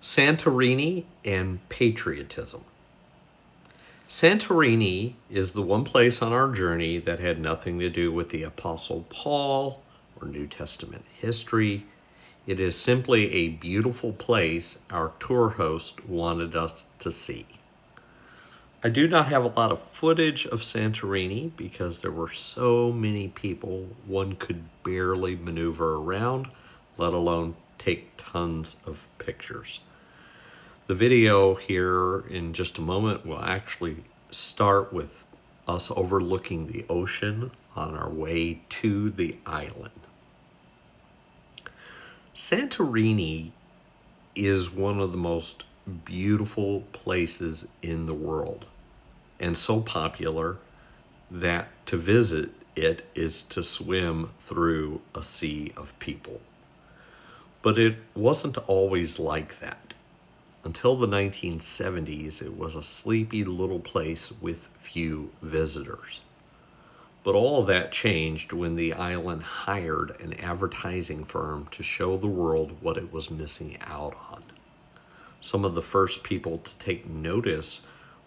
Santorini and Patriotism. Santorini is the one place on our journey that had nothing to do with the Apostle Paul or New Testament history. It is simply a beautiful place our tour host wanted us to see. I do not have a lot of footage of Santorini because there were so many people one could barely maneuver around, let alone take tons of pictures. The video here in just a moment will actually start with us overlooking the ocean on our way to the island. Santorini is one of the most beautiful places in the world, and so popular that to visit it is to swim through a sea of people. But it wasn't always like that. Until the 1970s, it was a sleepy little place with few visitors. But all of that changed when the island hired an advertising firm to show the world what it was missing out on. Some of the first people to take notice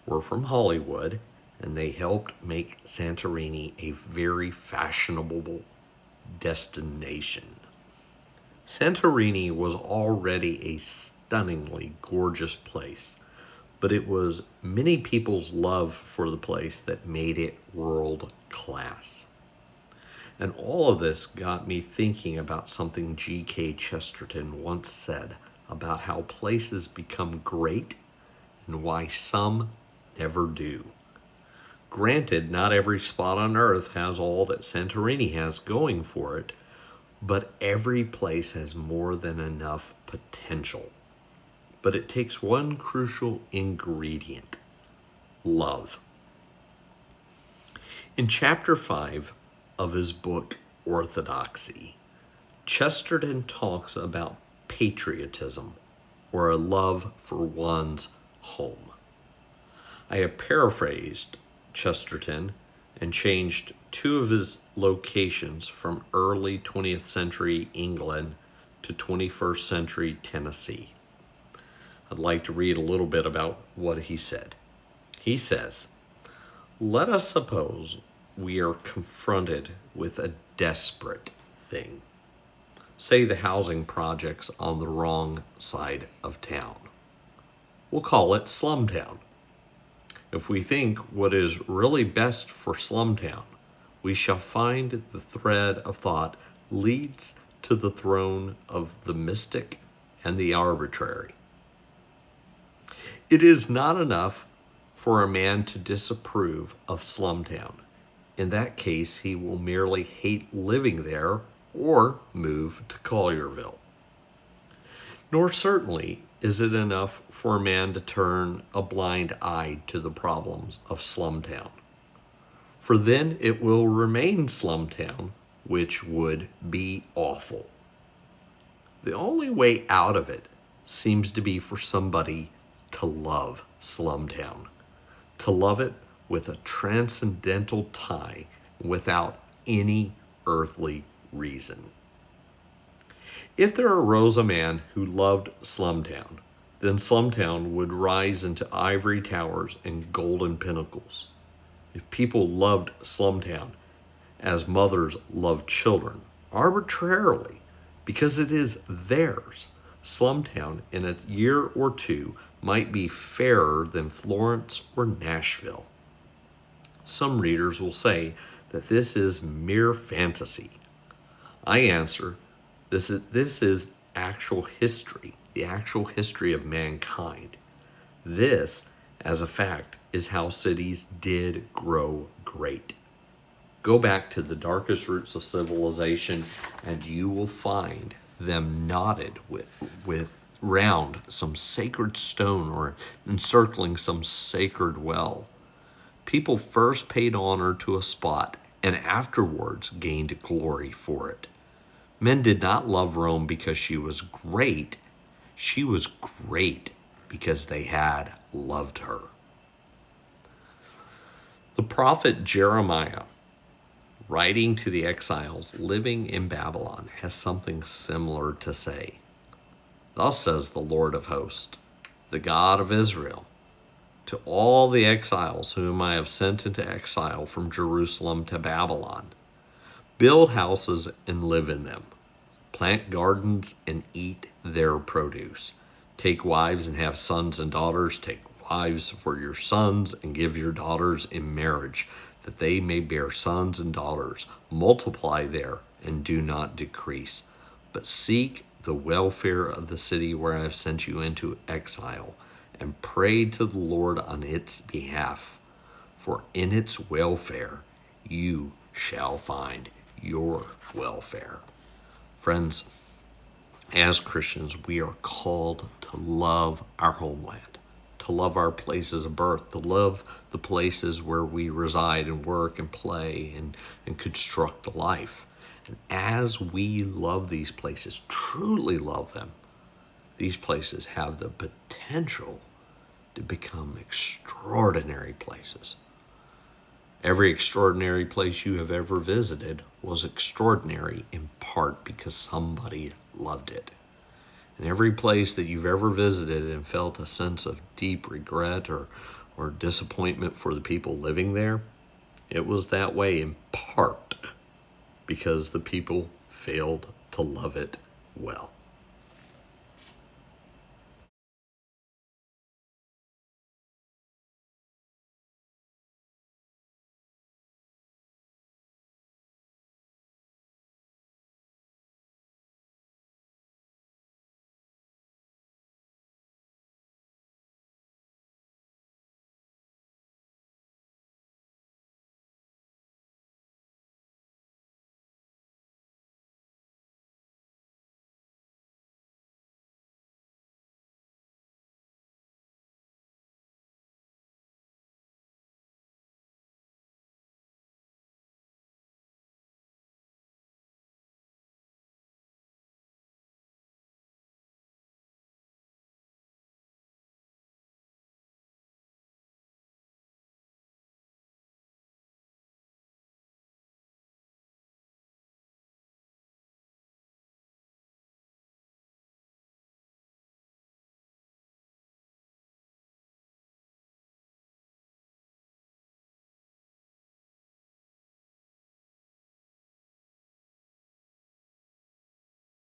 were from Hollywood, and they helped make Santorini a very fashionable destination. Santorini was already a stunningly gorgeous place, but it was many people's love for the place that made it world class. And all of this got me thinking about something G.K. Chesterton once said about how places become great and why some never do. Granted, not every spot on earth has all that Santorini has going for it, but every place has more than enough potential. But it takes one crucial ingredient: love. In chapter 5 of his book, Orthodoxy, Chesterton talks about patriotism, or a love for one's home. I have paraphrased Chesterton and changed two of his locations from early 20th century England to 21st century Tennessee. I'd like to read a little bit about what he said. He says, "Let us suppose we are confronted with a desperate thing. Say the housing projects on the wrong side of town. We'll call it Slumtown. If we think what is really best for Slumtown, we shall find the thread of thought leads to the throne of the mystic and the arbitrary. It is not enough for a man to disapprove of Slumtown. In that case, he will merely hate living there or move to Collierville. Nor certainly is it enough for a man to turn a blind eye to the problems of Slumtown. For then it will remain Slumtown, which would be awful. The only way out of it seems to be for somebody to love Slumtown, to love it with a transcendental tie without any earthly reason. If there arose a man who loved Slumtown, then Slumtown would rise into ivory towers and golden pinnacles. If people loved Slumtown as mothers love children, arbitrarily, because it is theirs, Slumtown in a year or two might be fairer than Florence or Nashville. Some readers will say that this is mere fantasy. I answer, this is actual history, the actual history of mankind. This, as a fact, is how cities did grow great. Go back to the darkest roots of civilization, and you will find them knotted with round some sacred stone or encircling some sacred well. People first paid honor to a spot and afterwards gained glory for it. Men did not love Rome because she was great. She was great because they had loved her. The prophet Jeremiah, writing to the exiles living in Babylon, has something similar to say. Thus says the Lord of hosts, the God of Israel, to all the exiles whom I have sent into exile from Jerusalem to Babylon: build houses and live in them, plant gardens and eat their produce. Take wives and have sons and daughters. Take wives for your sons and give your daughters in marriage, that they may bear sons and daughters. Multiply there and do not decrease, but seek the welfare of the city where I have sent you into exile, and pray to the Lord on its behalf, for in its welfare you shall find your welfare. Friends, as Christians, we are called to love our homeland, to love our places of birth, to love the places where we reside and work and play and construct a life. And as we love these places, truly love them, these places have the potential to become extraordinary places. Every extraordinary place you have ever visited was extraordinary in part because somebody loved it. And every place that you've ever visited and felt a sense of deep regret or disappointment for the people living there, it was that way in part because the people failed to love it well.